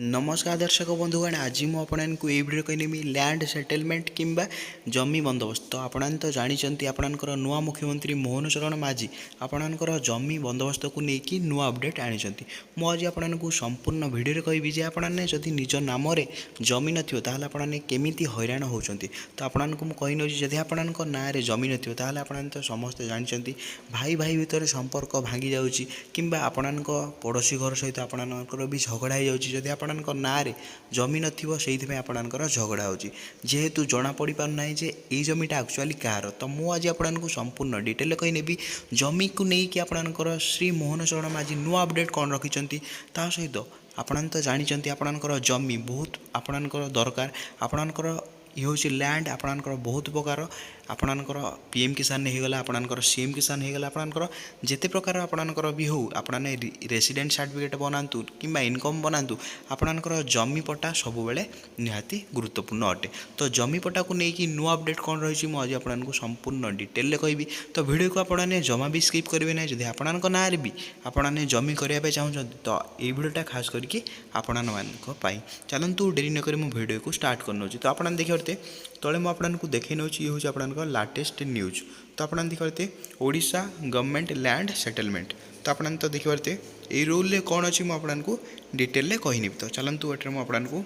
नमस्कार दर्शक बंधुगण आज मुझे ये भिडियो कहनेमी लैंड सेटलमेंट किंबा जमी बंदोबस्त। तो आपण तो जानते आपणकर नुआ मुख्यमंत्री मोहन चरण माझी आपणकर जमी बंदोबस्त को लेकिन नुआ अपडेट आनी। मुझे आपन को संपूर्ण भिडियो कहि जे आपने जदि निज नाम जमी नाल आपने केमी हैरान होती। तो आपण को मुझे नौ जदि आपण ना जमी नाल आपने तो समस्ते जानते भाई भाई भितर संपर्क भांगी जाऊँगी कि आपण पड़ोशी घर सहित आपणकर भी झगड़ा हो जाऊँगी। आप ना जमी नई आपणकर झगड़ा होेतु जना पड़ पारना जे ये जमीटा एक्चुअली कार। तो मुझे आपको संपूर्ण डिटेल कहनेबी जमी को लेकिन आपणकर श्री मोहन चरण माझी नुआ अपडेट कौन रखिंट ता सहित आपण तो जानते आपणकर जमी बहुत आपणकर दरकार आपणकर ये हूँ लैंड आपणकर बहुत प्रकार आपणकर पीएम किसान होगला आपणकर सीएम किसान होगला आपणकर जिते प्रकार आपणकर भी हो आपने रेसिडेंट सर्टिफिकेट बनातु कि इनकम बनातु आपणकर जमी पट्टा सब बेले निहाती गुरुत्वपूर्ण अटे। तो जमी पट्टा को लेकिन नुआ अपडेट कौन रही मुझे आपको संपूर्ण डिटेल कहबी। तो वीडियो को आपने जमा भी स्किप करेंगे ना जब आपण ना भी आपने जमी करने चाहते तो ये भिडियोटा खास करके आपण चलतु डेरी नक वीडियो को स्टार्ट कर नौ। तो आप देखते तले मुझे देखे नौ ये हूँ आप लाटेस्ट न्यूज। तो आप देखते ओडिशा गवर्नमेंट लैंड सेटलमेंट। तो आप तो देखते ये रूल कौन अच्छी मुझे डिटेल कहनी। तो चलतु ये मुझे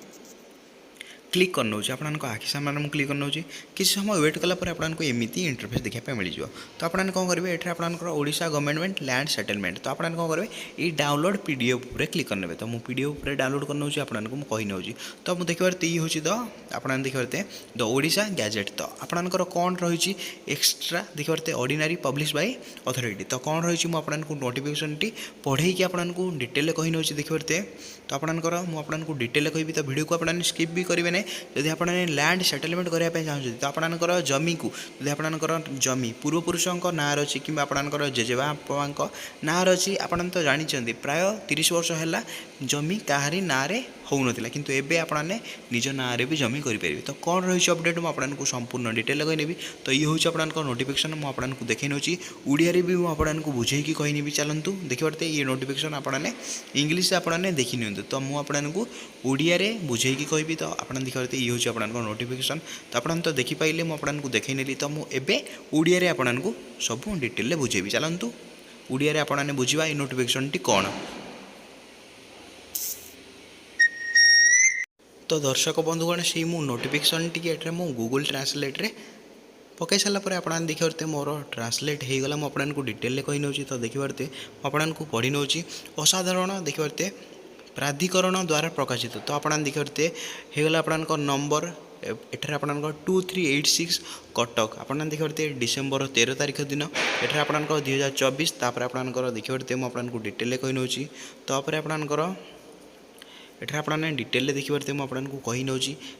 क्लिक कर नौ आपको आखि सामने क्लिक कर नौ किसी समय वेट कलापर आपको एमती इंटरफेस देखा मिल जाए। तो आपने कौन करेंगे ये आपंकर ओडिशा गवर्नमेंट लैंड सेटलमेंट। तो आपने कौन करेंगे ये डाउनलोड पीडीएफ उपर क्लिक करने। तो मुझे पीडीएफ डाउनलोड कर नौ आपको कही नौ। तो मुझे देखते ये हूँ तो आपने देखते द ओडिशा गैजेट। तो आपंकर कौन रही एक्सट्रा देखते ऑर्डिनरी पब्लिश बाय अथॉरिटी। तो कौन रही मुझे नोटिफिकेशन टी पढ़े आपको डिटेल कही नौ देखते। तो आपंकर मुझे डिटेल कहि। तो वीडियो को आपने स्किप भी करेंगे ना जदि आप लैंड सेटलमेंट करने चाहते। तो आपंकर जमी को जब आपंकर जमी पूर्वपुरुषों ना अच्छी कि आपंकर जेजेबापा ना अच्छी आपन तो जानते प्राय 30 वर्ष है जमी कहारी ना हो नाला किंतु एबे आपने निज ना भी जमी करेंगे। तो कौन रही अपडेट मुझे संपूर्ण डिटेल कहनेबी। तो ये हूँ आपंकर नोटिफिकेशन मुझे देखे नौ ओडिया भी मुझे बुझेकी कहनी। चलतु देखते ये नोटिफिकेशन आपने इंग्लीश आपने देखी नि। तो मुझे ओडिया बुझेकी कहि। तो आप देखते ये हूँ आपंकर नोटिफिकेशन। तो आप तो देखिपारे मुझे देखे नेली। तो मुझे ओडिया आपको सब डिटेल बुझेबी। चलतु ओडिया आपने बुझा ये नोटिफिकेशन टी कौन। तो दर्शक बंधुगण से मु नोटिफिकेशन टी गूगल ट्रांसलेट रे पकई सारापर आप देखते मोर ट्रांसलेट होगला मुझे डिटेल कही नौ। तो देखते आपको पढ़ी नौ असाधारण देखते प्राधिकरण द्वारा प्रकाशित। तो आप देखते होगला आपंकर नंबर एठार आपंकर 2386 कटक। आप देखते डिसेम्बर 13 तारीख दिन एठार आपंकर 2024। तापर आपंकर देखते मुझे डिटेल कही नौ। तो आपंकर एठार आपने डिटेल देखिए मुझे कही नौ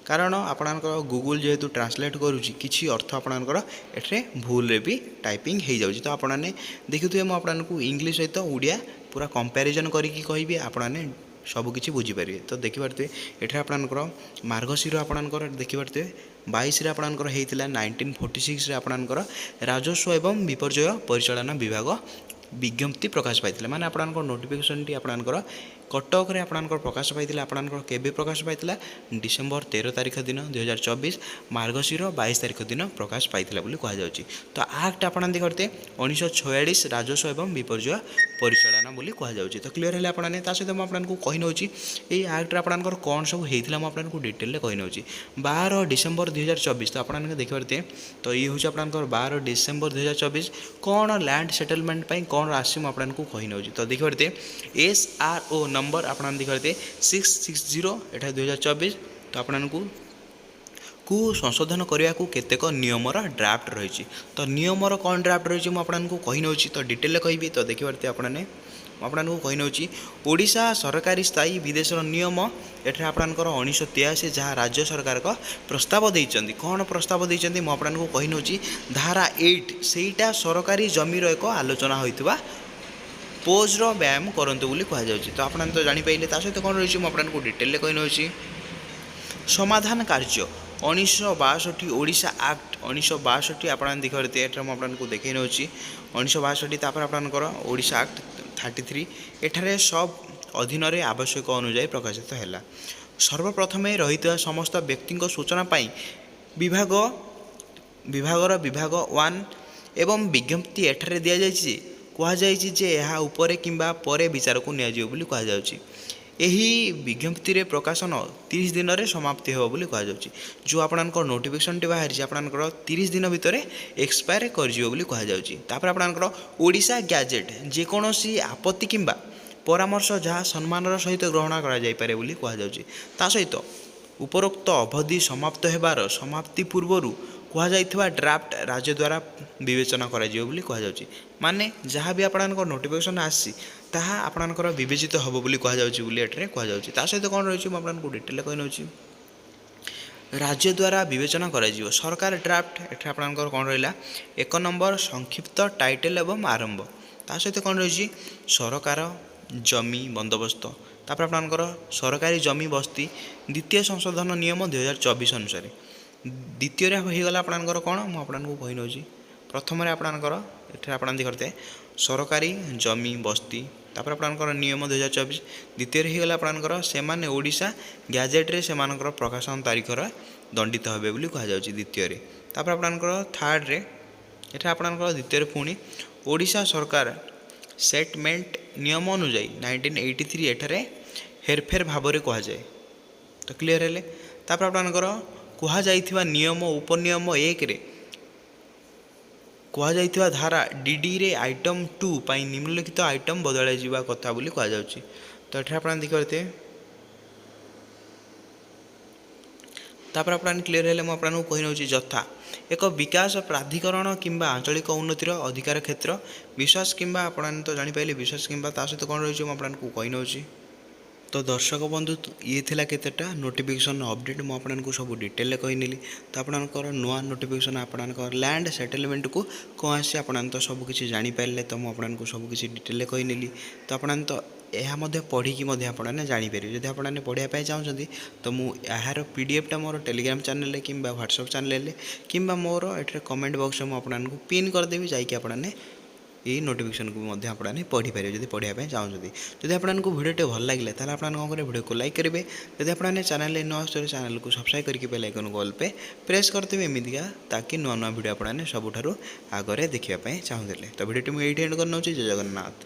कारण आपंकर गूगल जेहेतु ट्रांसलेट करुँची किसी अर्थ आपंकर एठे भूल रे भी टाइपिंग हो जाऊँगी। तो आपने देखुए मुझे इंग्लीश सहित ओडिया पूरा कंपैरिजन करके कहि आपने सबकि बुझीपारे। तो देखिए ये आपंकर मार्गशीर आपंकर देखिए 22 आपंकर होता 1946 आपंकर राजस्व एवं विपर्यय परिचालना विभाग विज्ञप्ति प्रकाश पाई माने आपंकर नोटिफिकेशन टी आपंकर कटक रे आपंकर प्रकाश पाई आपंकर केबे प्रकाश पाई डिसेम्बर 13 तारीख दिन 2024 मार्गशीर 22 तारीख दिन प्रकाश पाई कहुच्छी। तो आक्ट आप देखते 1946 राजस्व एवं विपर्यय परिचालना बोली कहुच्छी। तो क्लीयर है आपने सहित मुझे कही नौ ये आक्ट आपंकर कौन सब होता मुझे डिटेल कही नौ 12 डिसेम्बर 2024। तो आपने देखते तो ये हूँ आपंकर 12 डिसेम्बर 2024 कौन लैंड सेटलमेंट कौन राशि मुझे कही नौ। तो देखते SRO नंबर आप देखते 660 एटा 2024। तो आपको को संशोधन करने को केतेक नियमर ड्राफ्ट रही। तो नियमर कौन ड्राफ्ट रही मुझे कही नौ। तो डिटेल कहि। तो देखते आपने आपको कही नौ ओडिशा सरकारी स्थायी विदेशर नियम एठार आपंकर 1983 जहाँ राज्य सरकार का प्रस्ताव देइचंदी। कौन प्रस्ताव देइचंदी मुझे कही नौ धारा 8 सेटा सरकारी जमीर एक आलोचना होइतबा पोजर व्यायाम करंतु बोली कहुच्छी। तो आपने तो जानीपारे सहित कौन रही मुझे डिटेल कही नौ समाधान कार्य 1962 ओडिशा आक्ट 1962 आप देखते मुझे देखे नौ 1962। तापर आपंकर ओडिशा आक्ट 33 एठारे सब ଅଧୀନରେ ଆବଶ୍ୟକ ଅନୁଯାୟୀ ପ୍ରକାଶିତ ହେଲା। ସର୍ବପ୍ରଥମେ ରହିଥିବା ସମସ୍ତ ବ୍ୟକ୍ତିଙ୍କ ସୂଚନା ପାଇଁ ବିଭାଗର ବିଭାଗ 1 ଏବଂ ବିଜ୍ଞପ୍ତି ଏଠାରେ ଦିଆଯାଇଛି। କୁହାଯାଇଛି ଯେ ଏହା ଉପରେ କିମ୍ବା ପରେ ବିଚାରକୁ ନିଆଯିବ ବୋଲି କୁହାଯାଉଛି। ଏହି ବିଜ୍ଞପ୍ତିରେ ପ୍ରକାଶନ 30 ଦିନରେ ସମାପ୍ତି ହେବ ବୋଲି କୁହାଯାଉଛି। ଯେଉଁ ଆପଣଙ୍କର ନୋଟିଫିକେସନଟି ବାହାରିଛି ଆପଣଙ୍କର 30 ଦିନ ଭିତରେ ଏକ୍ସପାୟାର କରିଯିବ ବୋଲି କୁହାଯାଉଛି। ତାପରେ ଆପଣଙ୍କର ଓଡ଼ିଶା ଗ୍ୟାଜେଟ୍ ଯେକୌଣସି ଆପତ୍ତି କିମ୍ବା ପରାମର୍ଶ ଯାହା ସମ୍ମାନର ସହିତ ଗ୍ରହଣ କରାଯାଇପାରେ ବୋଲି କୁହାଯାଉଛି। ତା ସହିତ ଉପରୋକ୍ତ ଅବଧି ସମାପ୍ତ ହେବାର ସମାପ୍ତି ପୂର୍ବରୁ କୁହାଯାଇଥିବା ଡ୍ରାଫ୍ଟ ରାଜ୍ୟ ଦ୍ୱାରା ବିବେଚନା କରାଯିବ ବୋଲି କୁହାଯାଉଛି। ମାନେ ଯାହା ବି ଆପଣଙ୍କ ନୋଟିଫିକେସନ୍ ଆସିଛି ତାହା ଆପଣଙ୍କର ବିବେଚିତ ହେବ ବୋଲି କୁହାଯାଉଛି ବୋଲି ଏଠାରେ କୁହାଯାଉଛି। ତା ସହିତ କ'ଣ ରହିଛି ମୁଁ ଆପଣଙ୍କୁ ଡିଟେଲରେ କହିନେଉଛି। ରାଜ୍ୟ ଦ୍ୱାରା ବିବେଚନା କରାଯିବ। ସରକାର ଡ୍ରାଫ୍ଟ ଏଠାରେ ଆପଣଙ୍କର କ'ଣ ରହିଲା 1 ନମ୍ବର ସଂକ୍ଷିପ୍ତ ଟାଇଟେଲ୍ ଏବଂ ଆରମ୍ଭ। ତା ସହିତ କ'ଣ ରହିଛି ସରକାର ଜମି ବନ୍ଦୋବସ୍ତ। ତାପରେ ଆପଣଙ୍କର ସରକାରୀ ଜମି ବସ୍ତି ଦ୍ୱିତୀୟ ସଂଶୋଧନ ନିୟମ 2024 ଅନୁସାରେ। ଦ୍ୱିତୀୟରେ ହୋଇଗଲା ଆପଣଙ୍କର କ'ଣ ମୁଁ ଆପଣଙ୍କୁ କହିନେଉଛି। ପ୍ରଥମରେ ଆପଣଙ୍କର ଏଠାରେ ଆପଣ ଦେଖିତେ ସରକାରୀ ଜମି ବସ୍ତି ତାପରେ ଆପଣଙ୍କର ନିୟମ 2024। ଦ୍ୱିତୀୟରେ ହୋଇଗଲା ଆପଣଙ୍କର ସେମାନେ ଓଡ଼ିଶା ଗ୍ୟାଜେଟ୍ରେ ସେମାନଙ୍କର ପ୍ରକାଶନ ତାରିଖରେ ଦଣ୍ଡିତ ହେବେ ବୋଲି କୁହାଯାଉଛି ଦ୍ୱିତୀୟରେ। ତାପରେ ଆପଣଙ୍କର ଥାର୍ଡ଼ରେ ଏଠାରେ ଆପଣଙ୍କର ଦ୍ୱିତୀୟରେ ପୁଣି ଓଡ଼ିଶା ସରକାର ସେଟଲମେଣ୍ଟ ନିୟମ ଅନୁଯାୟୀ 1983 ଏଠାରେ ହେରଫେର ଭାବରେ କୁହାଯାଏ। ତ କ୍ଲିୟର ହେଲେ ତାପରେ ଆପଣଙ୍କର କୁହାଯାଇଥିବା ନିୟମ ଉପନିୟମ 1ରେ କୁହାଯାଇଥିବା ଧାରା DDରେ ଆଇଟମ୍ 2 ପାଇଁ ନିମ୍ନଲିଖିତ ଆଇଟମ୍ ବଦଳାଯିବା କଥା ବୋଲି କୁହାଯାଉଛି। ତ ଏଠାରେ ଆପଣ ଦେଖିପାରୁଥିବେ। ତାପରେ ଆପଣ କ୍ଲିୟର ହେଲେ ମୁଁ ଆପଣଙ୍କୁ କହିନେଉଛି ଯଥା ଏକ ବିକାଶ ପ୍ରାଧିକରଣ କିମ୍ବା ଆଞ୍ଚଳିକ ଉନ୍ନତିର ଅଧିକାର କ୍ଷେତ୍ର ବିଶ୍ୱାସ କିମ୍ବା ଆପଣ ତ ଜାଣିପାରିଲେ ବିଶ୍ୱାସ କିମ୍ବା ତା ସହିତ କ'ଣ ରହିଛି ମୁଁ ଆପଣଙ୍କୁ କହିନେଉଛି। ତ ଦର୍ଶକ ବନ୍ଧୁ ଇଏ ଥିଲା କେତେଟା ନୋଟିଫିକେସନ୍ ଅପଡ଼େଟ୍ ମୁଁ ଆପଣଙ୍କୁ ସବୁ ଡିଟେଲରେ କହିନେଲି। ତ ଆପଣଙ୍କର ନୂଆ ନୋଟିଫିକେସନ୍ ଆପଣଙ୍କର ଲ୍ୟାଣ୍ଡ ସେଟଲମେଣ୍ଟକୁ କ'ଣ ଆସିଛି ଆପଣ ତ ସବୁକିଛି ଜାଣିପାରିଲେ। ତ ମୁଁ ଆପଣଙ୍କୁ ସବୁକିଛି ଡିଟେଲରେ କହିନେଲି। ତ ଆପଣ ତ ଏହା ମଧ୍ୟ ପଢ଼ିକି ମଧ୍ୟ ଆପଣମାନେ ଜାଣିପାରିବେ। ଯଦି ଆପଣମାନେ ପଢ଼ିବା ପାଇଁ ଚାହୁଁଛନ୍ତି ତ ମୁଁ ଏହାର PDFଟା ମୋର ଟେଲିଗ୍ରାମ ଚ୍ୟାନେଲରେ କିମ୍ବା ହ୍ୱାଟ୍ସଆପ୍ ଚ୍ୟାନେଲରେ କିମ୍ବା ମୋର ଏଠାରେ କମେଣ୍ଟ ବକ୍ସରେ ମୁଁ ଆପଣଙ୍କୁ ପିନ୍ କରିଦେବି। ଯାଇକି ଆପଣମାନେ ଏହି ନୋଟିଫିକେସନକୁ ମଧ୍ୟ ଆପଣମାନେ ପଢ଼ିପାରିବେ ଯଦି ପଢ଼ିବା ପାଇଁ ଚାହୁଁଛନ୍ତି। ଯଦି ଆପଣଙ୍କୁ ଭିଡ଼ିଓଟି ଭଲ ଲାଗିଲା ତାହେଲେ ଆପଣମାନେ କ'ଣ କରିବେ ଭିଡ଼ିଓକୁ ଲାଇକ୍ କରିବେ। ଯଦି ଆପଣମାନେ ଚ୍ୟାନେଲରେ ନୂଆ ଆସୁଛନ୍ତି ଚ୍ୟାନେଲକୁ ସବସ୍କ୍ରାଇବ୍ କରିକି ବେଲ୍ ଆଇକନକୁ ଅଲ୍ ପେ ପ୍ରେସ୍ କରିଦେବେ ଏମିତିକା ତାକି ନୂଆ ନୂଆ ଭିଡ଼ିଓ ଆପଣମାନେ ସବୁଠାରୁ ଆଗରେ ଦେଖିବା ପାଇଁ ଚାହୁଁଥିଲେ। ତ ଭିଡ଼ିଓଟି ମୁଁ ଏଇଠି ଏଣ୍ଡ କରିନେଉଛି। ଜୟ ଜଗନ୍ନାଥ।